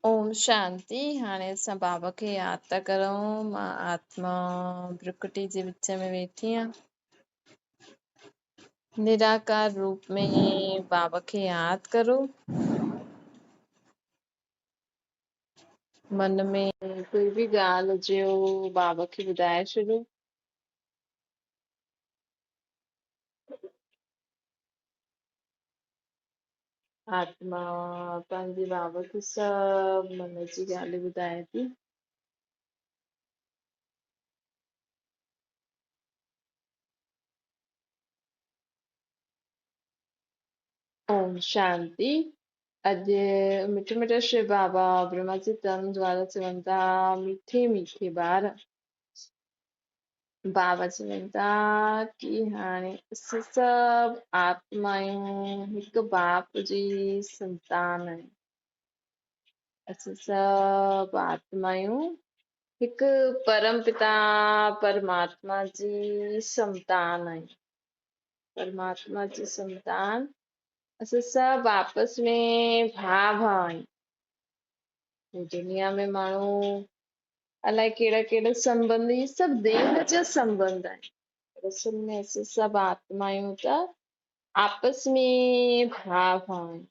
ओम शांति। हाणे असां बाबा खे याद था करूं। मां आत्मा भ्रुकुटी जे विच में वेठी आहियां। निराकार रूप में बाबा खे याद करो। मन में कोई भी ॻाल्हि हुजे बाबा खे ॿुधाए छॾो। आत्मा पंहिंजे बाबा खे सभु मन जी ॻाल्हियूं ॿुधाए थी। ओम शांति। अॼु मिठे मिठे श्री बाबा ब्रह्मा जी तन द्वारा चवनि था, मीठे मीठे ॿार बाबा चवनि था कि हाणे असां सभु आत्मायूं हिकु बाप जी संतान आहियूं। असां सभु आत्मायूं हिकु परम पिता परमात्मा जी संतान आहियूं। परमात्मा जी संतान असां सभु आपस में भाउ आहियूं। दुनिया में माण्हू अलाए कहिड़ा कहिड़ा संबंध, इहे सभु देह जा संबंध आहिनि। असल में असां सभु आत्मायूं त आपस में भाउ आहिनि।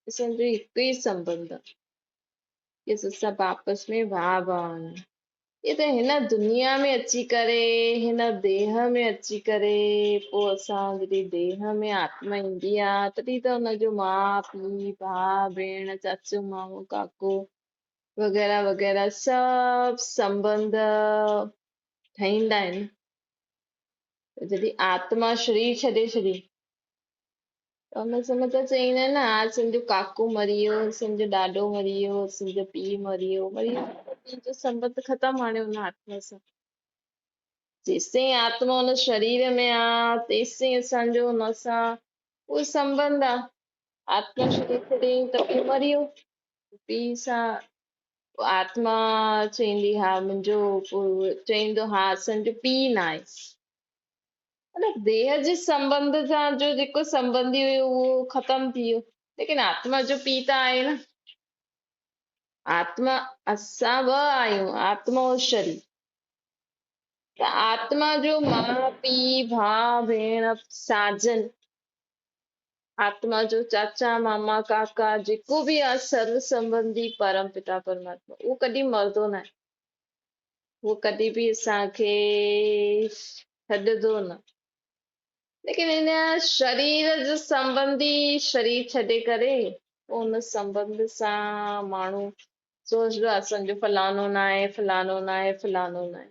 असांजो हिकु ई संबंध आहे कि असां सभु आपस में भाउ आहियूं। ये त हिन दुनिया में अची करे, हिन देह में अची करे, पोइ असां जॾहिं देह में आत्मा ईंदी आहे तॾहिं त हुनजो माउ पीउ भाउ भेण चाचो मामो काको वग़ैरह वग़ैरह सभु संबंध ठहींदा आहिनि। जॾहिं आत्मा शरीर छॾे छॾी त हुन समय त चईंदा आहिनि न, आज समझो काको मरी वियो, समझो ॾाॾो मरी वियो, समझो पीउ मरी वियो, जो संबंध ख़तमु हाणे हुन आत्मा सां। जेसिताईं आत्मा हुन शरीर में आहे तेसिताईं असांजो हुन सां उहो संबंध आहे। आत्मा शरीर छॾे त पीउ मरी वियो, पीउ सां आत्मा चईंदी हा मुंहिंजो, पोइ चईंदो हा असांजो पीउ न आहे। मतलब देह जे संबंध सां जो जेको संबंधी हुयो उहो ख़तम थी वियो, लेकिन आत्मा जो पीउ त आहे न। आत्मा असां ॿ आहियूं, आत्मा और शरीर। त आत्मा जो माउ पीउ भाउ भेण साजन, आत्मा जो चाचा मामा काका जेको बि आहे सर्व संबंधी परम पिता परमात्मा, उहो कॾहिं मरदो न आहे। उहो कॾहिं बि असांखे छॾंदो न। लेकिन इन शरीर जो संबंधी शरीर छॾे करे उन संबंध सां माण्हू सोचदो आहे असांजो फलानो न आहे, फलानो न आहे, फलानो न आहे।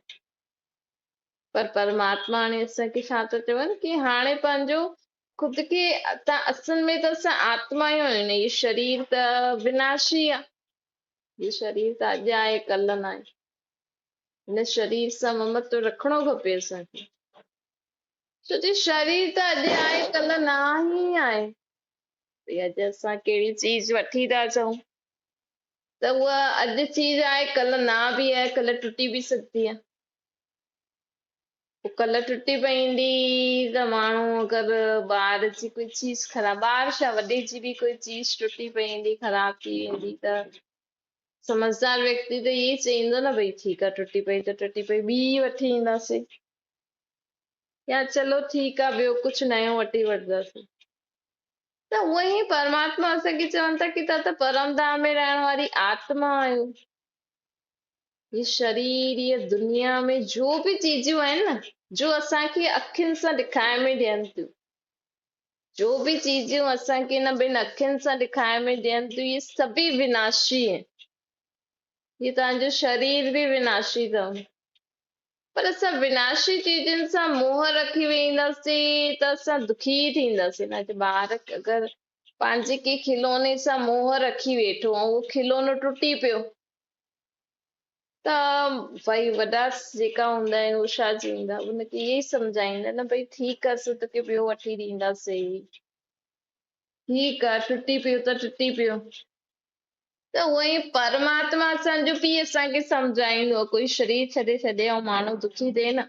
पर परमात्मा हाणे असांखे छा थो चवनि कि हाणे पंहिंजो ख़ुदि खे तव्हां असल में त असां आत्मायूं आहियूं। इहे शरीर त विनाशी आहे, इहे शरीर त अॼु आहे कल्ह न आहे। हिन शरीर सां ममत्व रखिणो खपे असांखे, छो जो शरीर त अॼु आहे कल्ह न ई आहे। अॼु असां कहिड़ी चीज वठी था अचूं त उहा अॼु चीज आहे कल्ह न बि आहे, कल्ह टुटी बि सघंदी आहे। कल्ह टुटी पईंदी त माण्हू अगरि ॿार जी कोई चीज ख़राब, ॿार छा वॾे जी बि कोई चीज टुटी पईंदी ख़राब थी वेंदी त समझदार व्यक्ति त इहे चईंदो न भई ठीकु आहे टुटी पई त टुटी पई, ॿी वठी ईंदासीं, या चलो ठीकु आहे ॿियो कुझु नयो वठी वठंदासीं। त उहो ई परमात्मा असांखे चवनि था कि तव्हां त परम धाम में रहण वारी आत्मा आहियो। ये शरीर, ये दुनिया में जो भी चीजूं आहिनि न, जो असांखे अखियुनि सां ॾेखारे में ॾियनि थियूं, जो भी चीजूं असांखे न ॿिनि अखियुनि सां ॾेखारे में ॾियनि थियूं, ये सभी विनाशी आहिनि। ये तव्हांजो शरीर बि विनाशी अथव। पर असां विनाशी चीजुनि सां मोह रखी वेंदासीं त असां दुखी थींदासीं। न ॿार अगरि पंहिंजे के खिलौने सां मोह रखी वेठो ऐं उहो खिलौनो टुटी पियो त भई वॾा जेका हूंदा आहिनि उहे छा चईंदा, उनखे इहे ई सम्झाईंदा न भई ठीकु आहे असां तोखे ॿियो वठी ॾींदासीं, ठीकु आहे टुटी पियो त टुटी पियो। त उहो ई परमात्मा असांजो पीउ असांखे सम्झाईंदो आहे। कोई शरीर छॾे छॾे ऐं माण्हू दुखी थिए न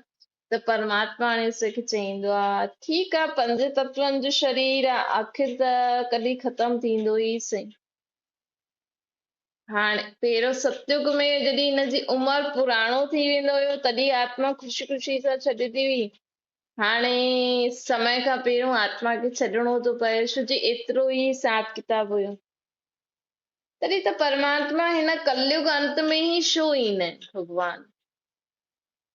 त परमात्मा हाणे असांखे चईंदो आहे ठीकु आहे पंज तत्वनि जो शरीर आहे, आख़िर त कॾहिं ख़तमु थींदो ई सही। हाणे पहिरियों सतयुग में जॾहिं हिनजी उमिरि पुराणो थी वेंदो हुयो तॾहिं आत्मा ख़ुशी ख़ुशी सां छॾंदी हुई। हाणे समय खां पहिरियों आत्मा खे छॾिणो थो पए छो जो एतिरो ई हिसाब किताब हुयो। तॾहिं त परमात्मा हिन कलयुग अंत में ई छो ईंदा आहिनि भॻवान?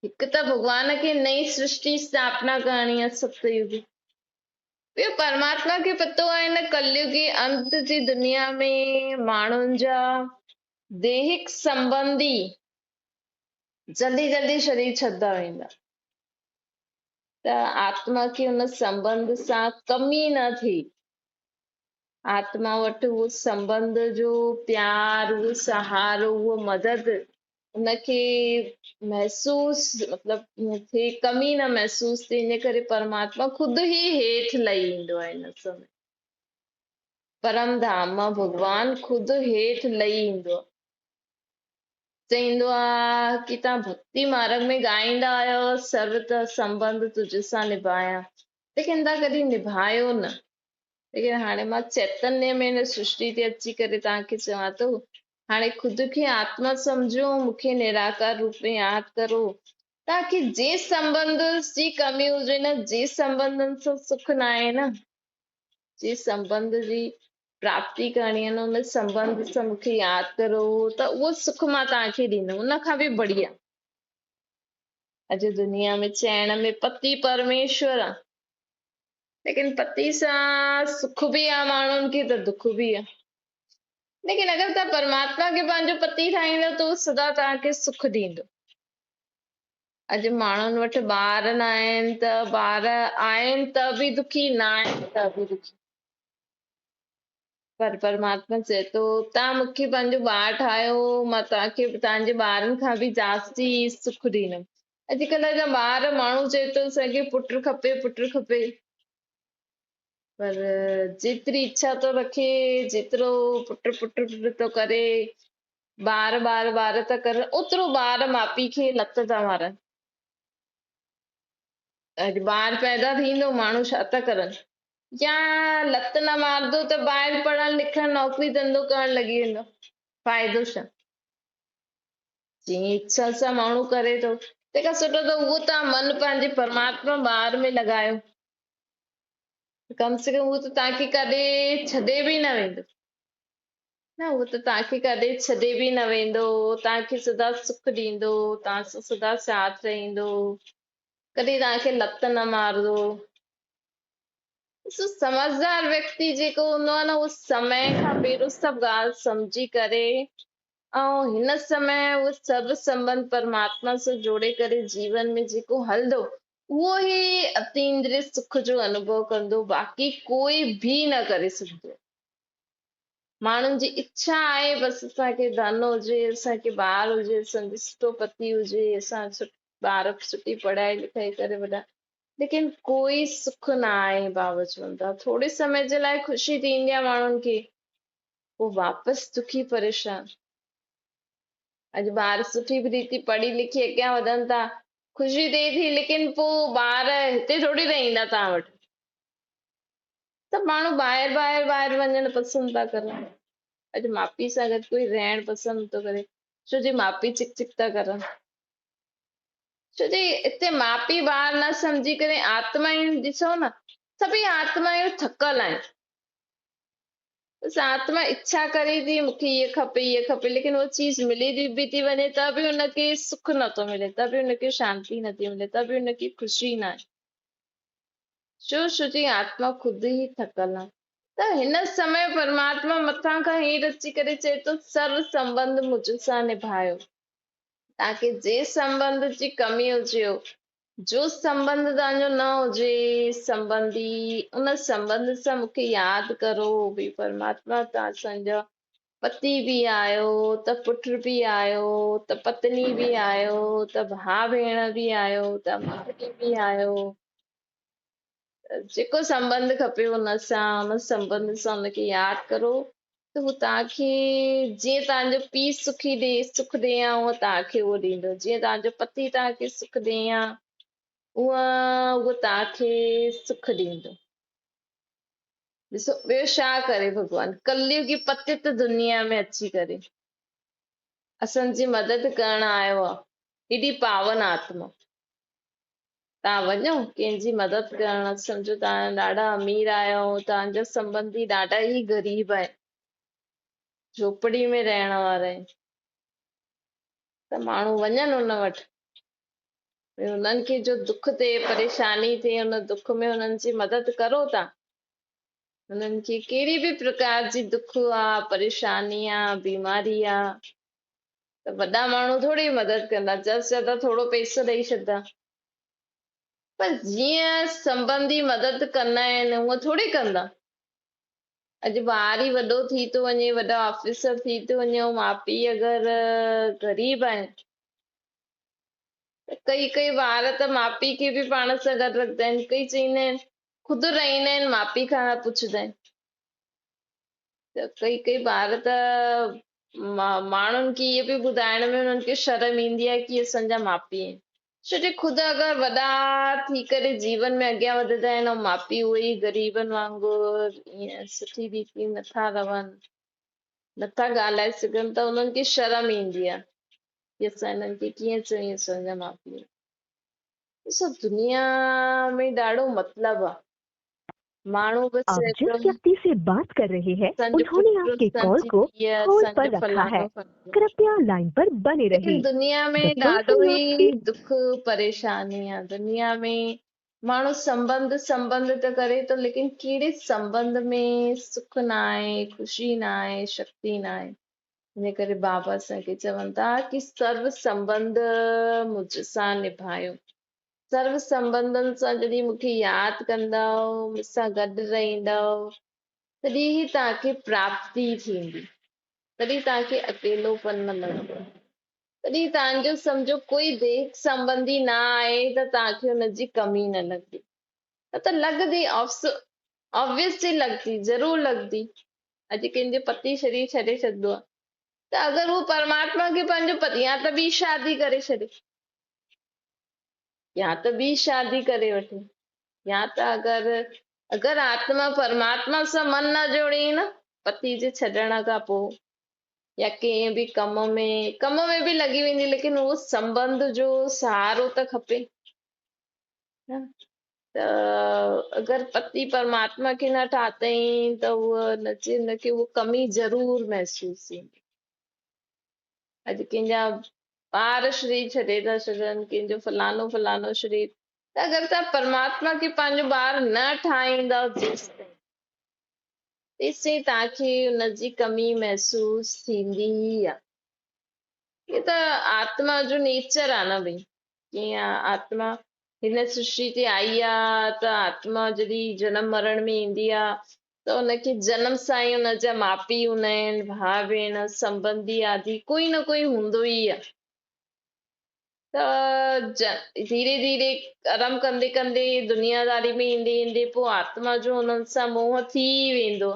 हिकु त भॻवान खे नई सृष्टि स्थापना करणी आहे सतयुग। ॿियो परमात्मा खे पतो आहे न कलयुगी अंत जी दुनिया में माण्हुनि जा दैहिक संबंधी जल्दी जल्दी शरीर छॾंदा वेंदा, त आत्मा खे हुन संबंध सां कमी न थिए। आत्मा वटि उहो संबंध जो प्यार, उहो सहारो, उहो मदद उनखे महसूस मतलब थिए, कमी न महसूस थिए। इन करे परमात्मा ख़ुदि ई हेठि लही ईंदो आहे हिन समय। परम धाम मां भॻवान ख़ुदि हेठि लही ईंदो आहे। चईंदो आहे कि तव्हां भक्ति मार्ग में ॻाईंदा आहियो सर्व त संबंध तुझ सां निभाया, लेकिन तव्हां कॾहिं निभायो न। लेकिन हाणे मां चैतन्य में हिन सृष्टि ते अची करे तव्हांखे चवां थो, हाणे ख़ुदि खे आत्मा सम्झो, मूंखे निराकार रूप में यादि करो, ताकि जे संबंध जी कमी हुजे न, जे संबंधनि सां सुख न आहे न, जे संबंध जी प्राप्ति करणी आहे न, उन संबंध सां मूंखे यादि करो त उहो सुख मां तव्हांखे ॾींदमि, उन खां बि बढ़िया। अॼु दुनिया में चइण में पति परमेश्वर आहे, लेकिन पति सां सुख भी आहे माण्हुनि खे त दुख भी आहे। लेकिन अगर तव्हां परमात्मा खे पंहिंजो पति ठाहींदो त उहो सदा तव्हांखे सुख ॾींदो। अॼु माण्हुनि वटि ॿार न आहिनि त ॿार आहिनि त बि दुखी, न आहिनि त बि दुखी। पर परमात्मा चए थो तव्हां मूंखे पंहिंजो ॿारु ठाहियो, मां तव्हांखे तव्हांजे ॿारनि खां बि जास्ती सुख ॾींदमि। अॼुकल्ह जा ॿार, माण्हू चए थो असांखे पुटु खपे, पुटु खपे, पर जेतिरी इच्छा थो रखे, जेतिरो पुटु पुटु पुटु थो करे, ॿार ॿार ॿार था करनि, ओतिरो ॿार माउ पीउ खे लत था मारनि। अॼु ॿार पैदा थींदो, माण्हू छा था करनि, या लत न मारंदो त ॿाहिरि पढ़णु लिखणु नौकिरी धंधो करणु लॻी वेंदो, फ़ाइदो छा? जीअं इच्छा सां माण्हू करे थो, तंहिंखां सुठो त उहो तव्हां मन पंहिंजे परमात्मा ॿार में लॻायो, कम से कम उहो त तव्हांखे कॾहिं छॾे बि न वेंदो न, उहो त तव्हांखे कॾहिं छॾे बि न वेंदो, तव्हांखे सदा सुख ॾींदो, तव्हां सां सदा साथ रहंदो, कॾहिं तव्हांखे लत न मारंदो। समझदार व्यक्ति जेको हूंदो आहे न, उहो समय खां पहिरियों सभु ॻाल्हि सम्झी करे ऐं हिन समय उहो सभु संबंध परमात्मा सां जोड़े करे जीवन में जेको हलंदो, उहो ई अतींद्रिय सुख जो अनुभव कंदो, बाक़ी कोई भी न करे सघंदो। माण्हुनि जी इच्छा आहे बसि असांखे धन हुजे, असांखे ॿार हुजे, असांजो सुठो पति हुजे, असां ॿार सुठी पढ़ाई लिखाई करे वॾा, लेकिन कोई सुख न आहे बावजूद। थोरे समय जे लाइ ख़ुशी थींदी आहे माण्हुनि खे, पोइ वापसि दुखी परेशान। अॼु ॿार सुठी रीति पढ़ी लिखी अॻियां वधनि था, ख़ुशी थिए थी, लेकिन पोइ ॿार हिते थोरी न ईंदा तव्हां वटि, त माण्हू ॿाहिरि ॿाहिरि ॿाहिरि वञणु पसंदि था करनि। अॼु माउ पीउ सां गॾु कोई रहणु पसंदि थो करे, छो जे माउ पीउ चिक चिक था करनि, छो जे हिते माउ पीउ ॿार न सम्झी करे आत्मायूं ॾिसो न, सभई आत्मायूं थकल आहिनि। बसि आत्मा इच्छा करे थी मूंखे इहे खपे, इहे खपे, लेकिन उहा चीज मिली बि थी वञे त बि हुनखे सुख नथो मिले, त बि हुनखे शांती नथी मिले, त बि हुनखे ख़ुशी न आहे। छो जी आत्मा ख़ुदि ई थकल आहे। त हिन समय परमात्मा मथां खां हेठि अची करे चए थो सर्व संबंध मुझ सां निभायो, ताकि जे संबंध जी कमी हुजेव, जो संबंध तव्हांजो न हुजे संबंधी, उन संबंध सां मूंखे यादि करो। भई परमात्मा तव्हां असांजा पति बि आहियो, त पुट बि आहियो, त पत्नी बि आहियो, त भाउ भेण बि आहियो, त माउ बि आहियो, जेको संबंध खपे हुन सां, हुन संबंध सां हुनखे यादि करो, त उहो तव्हांखे जीअं तव्हांजो पीउ सुखी ॾे सुख ॾे हा, उहो तव्हांखे उहो ॾींदो, जीअं तव्हांजो पति तव्हांखे सुख ॾे हा, उहो तव्हांखे सुख ॾींदो। ॾिसो ॿियो छा करे भॻवान, कलयुगी पतित दुनिया में अची करे असांजी मदद करण आयो आहे, एॾी पावन आत्मा। तव्हां वञो कंहिंजी मदद करण, सम्झो तव्हां ॾाढा अमीर आहियो, तव्हांजा संबंधी ॾाढा ई ग़रीब आहिनि, झोपड़ी में रहण वारा आहिनि, त माण्हू वञनि उन वटि, उन्हनि खे जो दुख थिए, परेशानी थिए, उन दुख में उन्हनि जी मदद करो था। उन्हनि खे कहिड़ी बि प्रकार जी दुख आहे, परेशानी आहे, बीमारी आहे, त वॾा माण्हू थोड़ी मदद कंदा, ज्यादा से ज्यादा थोड़ो पैसो ॾेई छॾंदा। पर जीअं संबंधी मदद कंदा आहिनि उअं थोड़ी कंदा। अॼु ॿार ई वॾो थी थो वञे, वॾा ऑफिसर थी थो वञे, माउ पीउ अगरि ग़रीब आहिनि, कई कई ॿार त माउ पीउ खे बि पाण सां गॾु रखंदा आहिनि, कई चईंदा आहिनि ख़ुदि रहंदा आहिनि, माउ पीउ खां पुछंदा आहिनि। त कई कई ॿार त माण्हुनि खे इहे बि ॿुधाइण में उन्हनि खे शर्म ईंदी आहे कि असांजा माउ पीउ आहिनि। छो जे ख़ुदि अगरि वॾा थी करे जीवन में अॻियां वधंदा आहिनि ऐं माउ पीउ उहे ई ग़रीबनि वांगुरु ईअं सुठी रीति नथा रहनि, नथा ॻाल्हाए सघनि, त उन्हनि खे शर्म ईंदी आहे कि असां हिननि खे कीअं चऊं असांजा माउ पीउ। ॾिसो दुनिया में ॾाढो मतिलबु आहे, माण्हू बस आप जिस व्यक्ति से बात कर रहे हैं उन्होंने आपके कॉल को होल्ड पर रखा है, कृपया लाइन पर बने लेकिन रहिए। दुनिया में The ॾाढो person you are ई दुख परेशानी आहे। दुनिया में माण्हू संबंध संबंध त करे थो, लेकिन कहिड़े संबंध में सुख न आहे, ख़ुशी न आहे, शक्ति न आहे। इन करे बाबा असांखे चवनि था कि सर्व संबंध मुझ सां निभायो। सर्व संबंधनि सां जॾहिं मूंखे यादि कंदव, मूंसां गॾु रहंदव, तॾहिं ई तव्हांखे प्राप्ति थींदी, तॾहिं तव्हांखे अकेलोपन न लॻंदो, तॾहिं तव्हांजो सम्झो कोई देह संबंधी न आहे त तव्हांखे हुनजी कमी न लॻंदी। त लॻंदी, ऑब्वियसली लॻंदी, ज़रूर लॻंदी। अॼु कंहिंजो पति शरीर छॾे छॾंदो आहे, त अगरि हू परमात्मा खे पंहिंजो पति, या त ॿी शादी करे छॾे, या त ॿी शादी करे वठे, या त अगरि आत्मा परमात्मा सां मन न जोड़े न पति जे छॾण खां पोइ, या कंहिं बि कम में बि लॻी वेंदी, लेकिन उहो संबंध जो सहारो त खपे न। त अगरि पति परमात्मा खे न ठातई त हुनखे उहो कमी ज़रूर महसूस थींदी। अॼु कंहिंजा ॿार शरीर छॾे था छॾनि, कंहिंजो फलानो फलानो शरीर, त अगरि तव्हां परमात्मा खे पंहिंजो ॿार न ठाहींदव तेसिताईं तव्हांखे हुनजी कमी महसूस थींदी ई आहे। ये त आत्मा जो नेचर आहे न भई, कीअं आत्मा हिन सृष्टि ते आई आहे, त आत्मा जॾहिं जनम मरण में ईंदी आहे त हुनखे जनम सां ई हुनजा माउ पीउ हूंदा आहिनि, भाउ भेण, संबंधी आदि कोई न कोई हूंदो ई आहे। त धीरे धीरे कर्म कंदे कंदे दुनियादारी में ईंदे ईंदे पोइ आत्मा जो हुननि सां मोह थी वेंदो,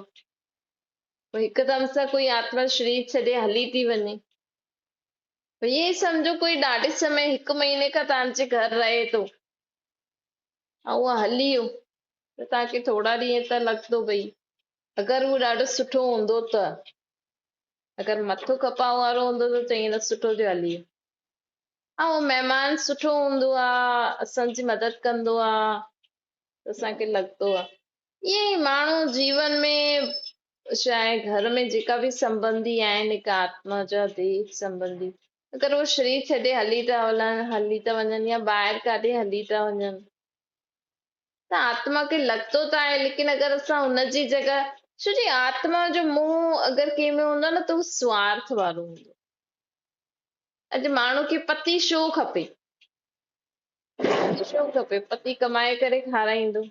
पोइ हिकदम सां कोई आत्मा शरीर छॾे हली थी वञे, ये समझो कोई ॾाढे समय 1 महीने खां तव्हांजे घर रहे थो ऐं उहो हली वियो, त तव्हांखे थोरा ॾींहं त लॻंदो भई, अगरि उहो ॾाढो सुठो हूंदो त, अगरि मथो खपाव वारो हूंदो त चईं सुठो थियो हली वियो, ऐं उहो महिमान सुठो हूंदो आहे, असांजी मदद कंदो आहे, त असांखे लॻंदो आहे। ईअं ई माण्हू जीवन में चाहे घर में जेका बि संबंधी आहिनि, हिकु आत्मा जा देह संबंधी, अगरि उहो शरीर छॾे हली था वञनि या ॿाहिरि काॾे हली था वञनि, त आत्मा खे लॻंदो त आहे, लेकिन अगरि असां हुनजी जॻह, छो जी आत्मा जो मोह अगरि कंहिं में हूंदो न त उहो स्वार्थ वारो हूंदो। अॼु माण्हू खे पति छो खपे, पति कमाए करे खाराईंदो,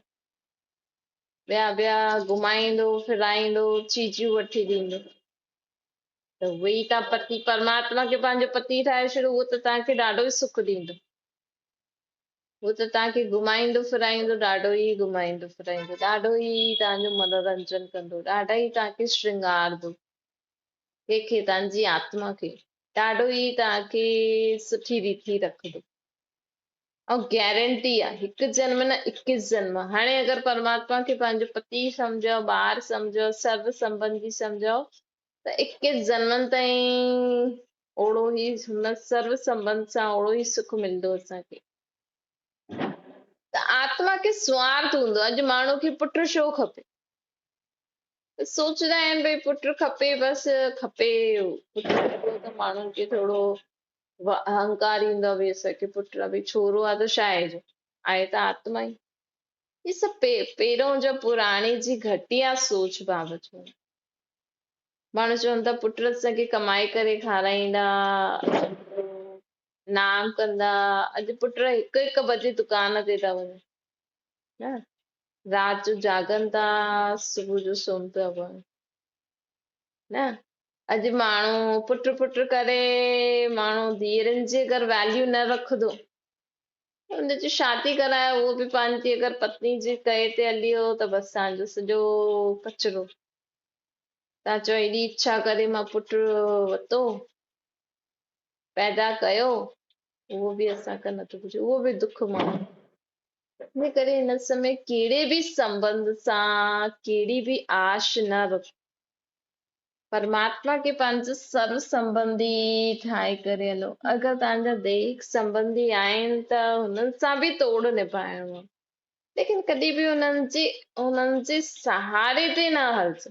ॿिया ॿिया घुमाईंदो फिराईंदो, चीजियूं वठी ॾींदो, त उहे ई तव्हां पति परमात्मा खे पंहिंजो पति ठाहे छॾियो, उहो त तव्हांखे ॾाढो ई सुख ॾींदो, उहो त तव्हांखे घुमाईंदो फिराईंदो, ॾाढो ई घुमाईंदो फिराईंदो, ॾाढो ई तव्हांजो मनोरंजन कंदो, ॾाढा ई तव्हांखे श्रृंगारदो, कंहिंखे तव्हांजी आत्मा खे ॾाढो ई तव्हांखे सुठी रीति रखंदो। ऐं गारंटी आहे, 1 जन्म न 21 जन्म। हाणे अगरि परमात्मा खे पंहिंजो पति सम्झो, ॿार सम्झो, सर्व संबंधी सम्झो, त 21 जन्मनि ताईं ओड़ो ई हुन सर्व संबंध सां ओड़ो ई सुख मिलंदो असांखे। त आत्मा खे स्वार्थ हूंदो आहे। अॼु माण्हू खे पुट छो खपे? सोचदा आहिनि भई पुट खपे, बसि खपे। पुट त माण्हुनि खे थोरो अहंकार ईंदो आहे, भई असांखे पुट आहे, भई छोरो आहे त छा आहे त आत्मा ई। ये सभु पहिरों जो पुराणी जी घटिया सोच बाबति माण्हू चवनि था पुट असांखे कमाए करे खाराईंदा, नाम कंदा। अॼु पुट हिकु हिकु बजे दुकान ते था वञनि, न राति जो जागनि था, सुबुह जो सुम्ही पिया पवनि, न अॼु माण्हू पुट पुट करे माण्हू धीअरुनि जी अगरि वैल्यू न रखंदो, हुनजी शादी कराए, उहो बि पंहिंजी अगरि पत्नी जी कए ते हली वियो त बसि तव्हांजो सॼो कचिरो। तव्हां चओ एॾी इच्छा करे मां पुट वरितो, पैदा कयो, उहो बि असांखां नथो पुछे, उहो बि दुख माण्हू। इन करे हिन समय कहिड़े बि संबंध सां कहिड़ी बि आश न रखो। परमात्मा खे पंहिंजो सर्व संबंधी ठाहे करे हलो। अगरि तव्हांजा दैहिक संबंधी आहिनि त हुननि सां बि तोड़ निभाइणो आहे, लेकिन कॾहिं बि हुननि जे सहारे ते न हलजो।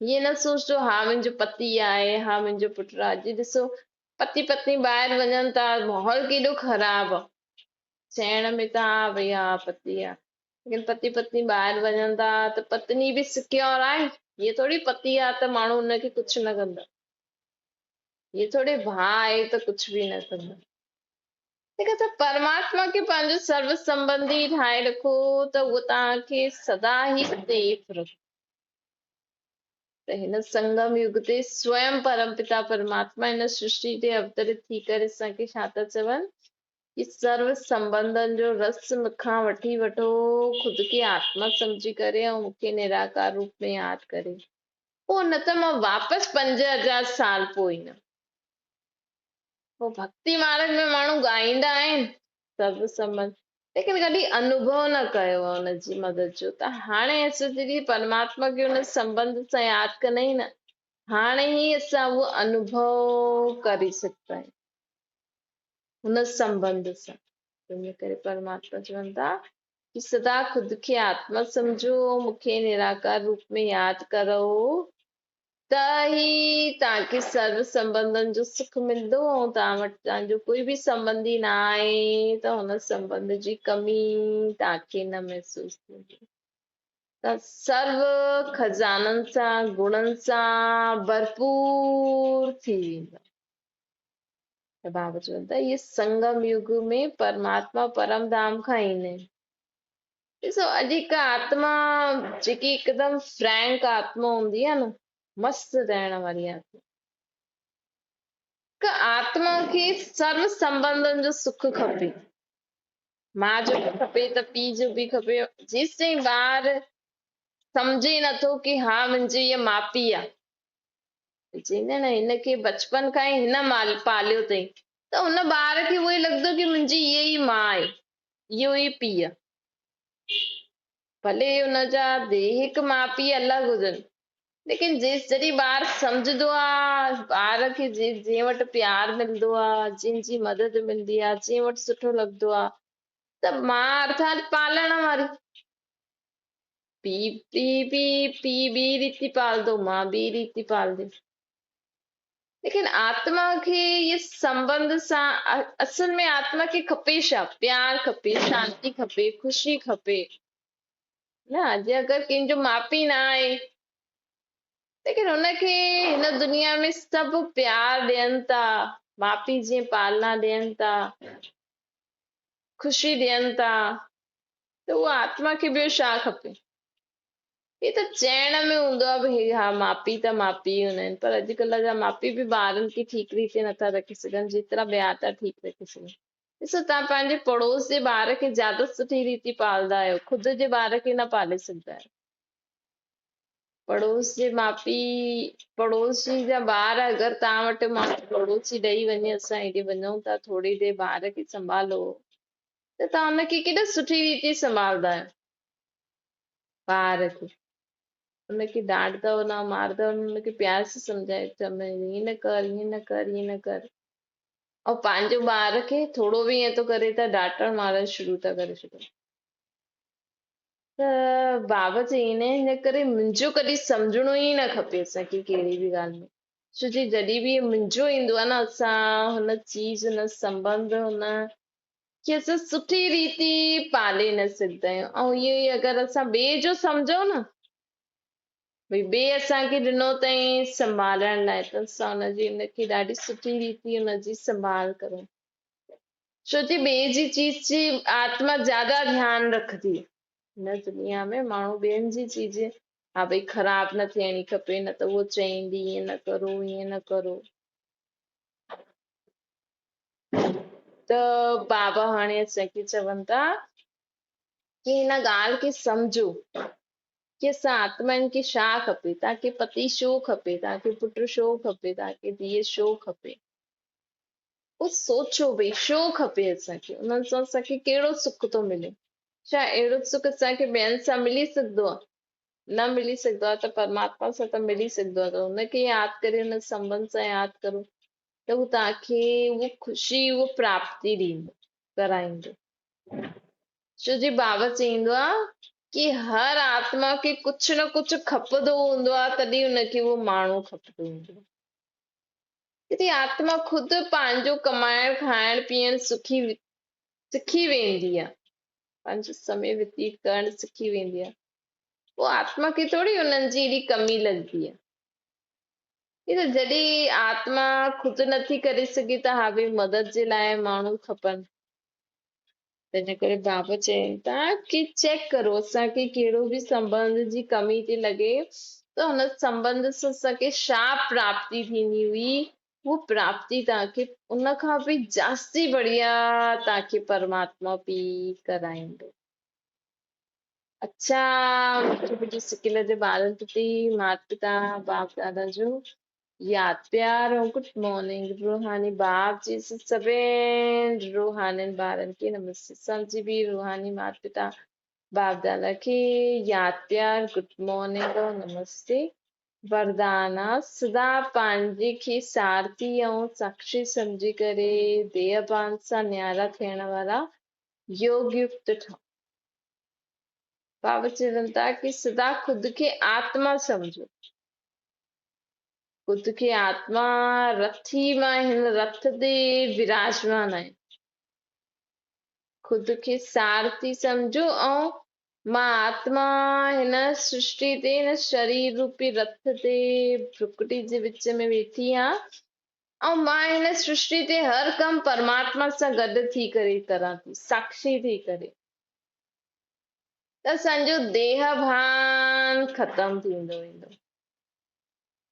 ईअं न सोचो हा मुंहिंजो पति आहे, हा मुंहिंजो पुट आहे। अॼु ॾिसो पति पत्नी ॿाहिरि वञनि था, माहौल केॾो ख़राब आहे। चइण में त हा भई हा पति आहे, लेकिन पति पत्नी ॿाहिरि वञनि था त पत्नी बि सिक्योर आहे। ये थोड़ी पति आहे त माण्हू हुनखे कुझु न कंदा, ये थोड़ी भाउ आहे त कुझु बि न कंदा। तंहिंखां त परमात्मा खे पंहिंजो सर्व संबंधी ठाहे रखो त उहो तव्हांखे सदा ई सेफ रखो। त हिन संगम युग ते स्वयं परमपिता परमात्मा हिन सृष्टि ते अवतरित थी करे असांखे छा था चवनि कि सर्व संबंधनि जो रस मूंखां वठी वठो, ख़ुदि खे आत्मा सम्झी करे ऐं मूंखे निराकार रूप में यादि करे। पोइ न त मां वापसि 5000 साल पोइ ईंदमि। पोइ भक्ति मार्ग में माण्हू ॻाईंदा आहिनि सर्व संबंध, लेकिन कॾहिं अनुभव न कयो आहे हुनजी मदद जो। त हाणे असां जॾहिं परमात्मा खे हुन संबंध सां यादि कंदा आहियूं न, हाणे ई असां उहो अनुभव करे सघंदा आहियूं हुन संबंध सां। इन करे परमात्मा चवनि था कि सदा ख़ुदि खे आत्मा सम्झो, मूंखे निराकार रूप में यादि करो, त ही तव्हांखे सर्व संबंधनि जो सुख मिलंदो। ऐं तव्हां वटि तव्हांजो कोई बि संबंधी न आहे त हुन संबंध जी कमी तव्हांखे न महसूस थींदी। त सर्व खज़ाननि सां गुणनि सां भरपूर थी वेंदा। त बाबा चवनि था इहे संगम युग में परमात्मा परम धाम खां ईंदा आहिनि। ॾिसो अॼु हिकु आत्मा जेकी हिकदमि फ्रैंक आत्मा हूंदी आहे न, मस्त रहण वारी आत्मा खे सर्व संबंधनि जो सुख खपे। माउ जो बि खपे त पीउ जो बि खपे। जेसि ताईं ॿार सम्झे नथो कि हा मुंहिंजी हीअ माउ पीउ आहे, चईंदा न हिनखे बचपन खां ई हिन माल पालियो अथई, त हुन ॿार खे उहो ई लॻंदो कि मुंहिंजी हीअ ई माउ आहे, इहो ई पीउ आहे। भले हुनजा दैहिक माउ पीउ अलॻि हुजनि, लेकिन जॾहिं ॿार सम्झंदो आहे, ॿार खे जंहिं वटि प्यार मिलंदो आहे, जंहिंजी मदद मिलंदी आहे, जंहिं वटि सुठो लॻंदो आहे, त माउ अर्थात पालण वारी। पीउ ॿी रीति पालंदो, माउ ॿी रीति पालंदी। लेकिन आत्मा खे ये संबंध सां असल में आत्मा खे खपे छा? प्यार खपे, शांति खपे, ख़ुशी खपे न। अॼु अगरि कंहिंजो माउ पीउ न आहे, लेकिन हुनखे हिन दुनिया में सभु प्यार ॾियनि था, माउ पीउ जीअं पालना ॾियनि था, ख़ुशी ॾियनि था, त उहा आत्मा खे ॿियो छा खपे? हे त चइण में हूंदो आहे भई हा माउ पीउ त माउ पीउ हूंदा आहिनि, पर अॼुकल्ह जा माउ पीउ बि ॿारनि खे ठीकु रीति नथा रखी सघनि जेतिरा ॿिया था ठीकु रखी सघनि। ॾिसो तव्हां पंहिंजे पड़ोस जे ॿार खे ज्यादा सुठी रीति पालंदा आहियो, ख़ुदि जे ॿार खे न पाले सघंदा आहियो। पड़ोस जे माउ पीउ, पड़ोसी जा ॿार अगरि तव्हां वटि पड़ोसी ॾेई वञे, असां हेॾे वञूं था थोरी देरि ॿार खे संभालो, त तव्हां हुनखे केॾो सुठी रीति संभालंदा आहियो ॿार खे। उनखे डांटदव न, मारदव न, उनखे प्यार सां सम्झाए चवंदा हीअं न कर, हीअं न कर, हीअं न कर। ऐं पंहिंजो ॿार खे थोरो बि ईअं थो करे त डांटण मारण शुरू था करे छॾनि। त बाबा चईं हिन करे मुंहिंजो कॾहिं सम्झणो ई न खपे असांखे कहिड़ी बि ॻाल्हि में। छो जी जॾहिं बि मुंहिंजो ईंदो आहे न, असां हुन चीज, हुन संबंध, हुन खे असां सुठी रीति पाले न सघंदा आहियूं। ऐं इहो ई अगरि असां ॿिए जो सम्झूं न, भई ॿिए असांखे ॾिनो अथईं संभालण लाइ, त असां हुनजी हुनखे ॾाढी सुठी रीति हुनजी संभाल करूं। छो जी ॿिए जी चीज जी आत्मा ज्यादा ध्यानु रखंदी। हिन दुनिया में माण्हू ॿियनि जी चीज हा भई ख़राब न थियणी खपे, न त उहो चईंदी ईअं न करो, ईअं न करो। त बाबा हाणे असांखे चवनि था कि हिन ॻाल्हि खे सम्झो कि असां आत्माउनि खे छा खपे, तव्हांखे पति छो खपे, तव्हांखे पुटु छो खपे, तव्हांखे धीउ छो खपे। उहो सोचो भई छो खपे असांखे, उन्हनि सां असांखे कहिड़ो सुख थो मिले। छा अहिड़ो सुख असांखे ॿियनि सां मिली सघंदो आहे? न मिली सघंदो आहे। त परमात्मा सां त मिली सघंदो आहे। त हुनखे यादि करे, हुन संबंध सां यादि करो त हू तव्हांखे उहो ख़ुशी, उहो प्राप्ति ॾींदो, कराईंदो। छो जी बाबा चईंदो आहे कि हर आत्मा खे कुझु न कुझु खपंदो हूंदो आहे, तॾहिं हुनखे उहो माण्हू खपंदो हूंदो आहे। यदि आत्मा ख़ुदि पंहिंजो कमाइण, खाइण, पीअण सिखी वेंदी आहे, पंहिंजो समय व्यतीत करण सिखी वेंदी आहे, पोइ आत्मा खे थोरी हुननि जी एॾी कमी लॻंदी आहे। जॾहिं आत्मा ख़ुदि नथी करे सघे त हा भई मदद जे लाइ माण्हू खपनि। तंहिंजे करे बाबा चवनि था कि चेक करो असांखे कहिड़ो बि संबंध जी कमी थी लॻे त हुन संबंध सां असांखे छा प्राप्ति थींदी हुई, वो प्राप्ति तव्हांखे उन खां बि जास्ती बढ़िया तव्हांखे परमात्मा पी कराईंदो। अच्छा, मुंहिंजे सिकिल जे ॿारनि प्रति माता पिता, बाप दादा जो यादि, प्यार ऐं गुड मॉर्निंग। रूहानी बाप जी सभिनी रूहानी ॿारनि खे नमस्ते। सम्झी बि रूहानी माता पिता बाप दादा खे यादि, प्यार, गुड मॉर्निंग ऐं नमस्ते। वरदाना सदा पंहिंजे खे सारथी ऐं साक्षी सम्झी करे देहभान सां न्यारा थियण वारा योग युक्त ठहो। बाबा चवनि था कि सदा खुद खे आत्मा समझो। खुद खे आत्मा रथी मां हिन रथ ते विराजमान आहे। खुद खे सारथी समझो ऐं मां आत्मा हिन सृष्टि ते, हिन शरीर रूपी रथ ते भ्रुकुटी जे विच में वेठी आहियां ऐं मां हिन सृष्टि ते हर कम परमात्मा सां गॾु थी करे करां थी, साक्षी थी करे। त असांजो देह भान ख़तम थींदो वेंदो।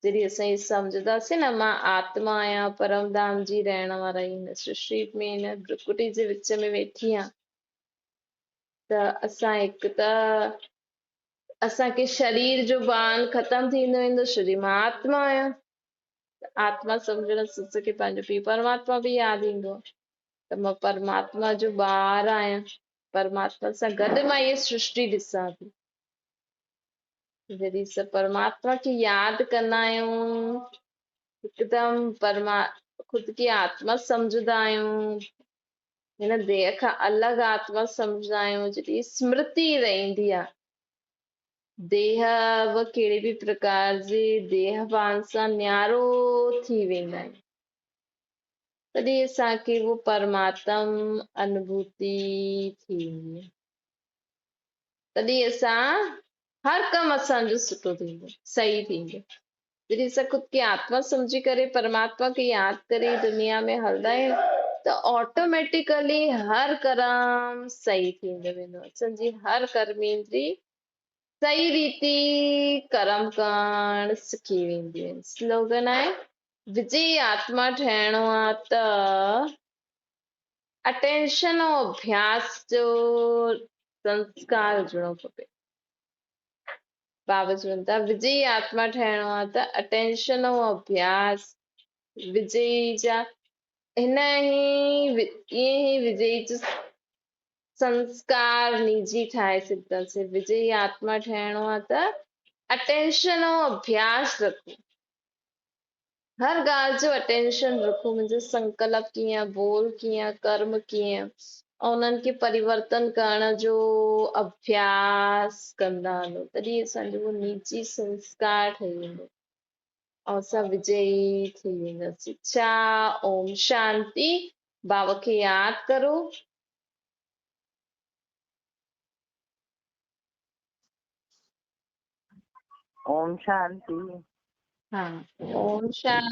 जॾहिं असां इहे सम्झंदासीं न, मां आत्मा आहियां, परमधाम जी रहण वारा हिन सृष्टि में, हिन भ्रुकुटी जे विच में वेठी आहियां, त असां हिकु त असांखे शरीर जो भान ख़तम थींदो वेंदो। शरीर मां आत्मा आहियां, आत्मा सम्झण सां असांखे पंहिंजो पीउ परमात्मा बि यादि ईंदो त मां परमात्मा जो ॿार आहियां। परमात्मा सां गॾु मां इहा सृष्टि ॾिसां थी। जॾहिं असां परमात्मा खे यादि कंदा आहियूं, हिकदमि खुद खे आत्मा सम्झंदा आहियूं, हिन देह खां अलॻि आत्मा सम्झंदा आहियूं, जॾहिं स्मृति रहंदी आहे, देह व कहिड़े बि प्रकार जे देह भान सां न्यारो थी वेंदा आहिनि, तॾहिं असांखे वो परमात्म अनुभूति थींदी आहे। तॾहिं असां हर कमु असांजो सुठो थींदो, सही थींदो। जॾहिं असां खुद खे आत्मा सम्झी करे परमात्मा खे यादि करे दुनिया में हलंदा आहियूं त ऑटोमेटिकली हर कर्म सही थींदो वेंदो। असांजी हर कर्मेंद्री सही रीति कर्म करण सिखी वेंदियूं आहिनि। स्लोगन आहे, विजयी आत्मा ठहिणो आहे त अटेंशन ऐं अभ्यास जो संस्कार हुजणो खपे। बाबा चवनि था विजयी आत्मा ठहिणो आहे त अटेंशन ऐं अभ्यास विजयी जा हिन ई ईअं ई विजयी जो संस्कार निजी ठाहे सघंदासीं। विजयी आत्मा ठहिणो आहे त अटेंशन ऐं अभ्यास रखो। हर ॻाल्हि जो अटेंशन रखो, मुंहिंजो संकल्प कीअं, बोल कीअं, कर्म कीअं, ऐं उन्हनि खे परिवर्तन करण जो अभ्यास कंदा हलो, तॾहिं असांजो उहो निजी संस्कार ठही वेंदो ऐं असां विजयी थी वेंदासीं। अच्छा, ओम शांति। बाबा खे यादि करो। ओम शांति। हाँ, ओम शांति।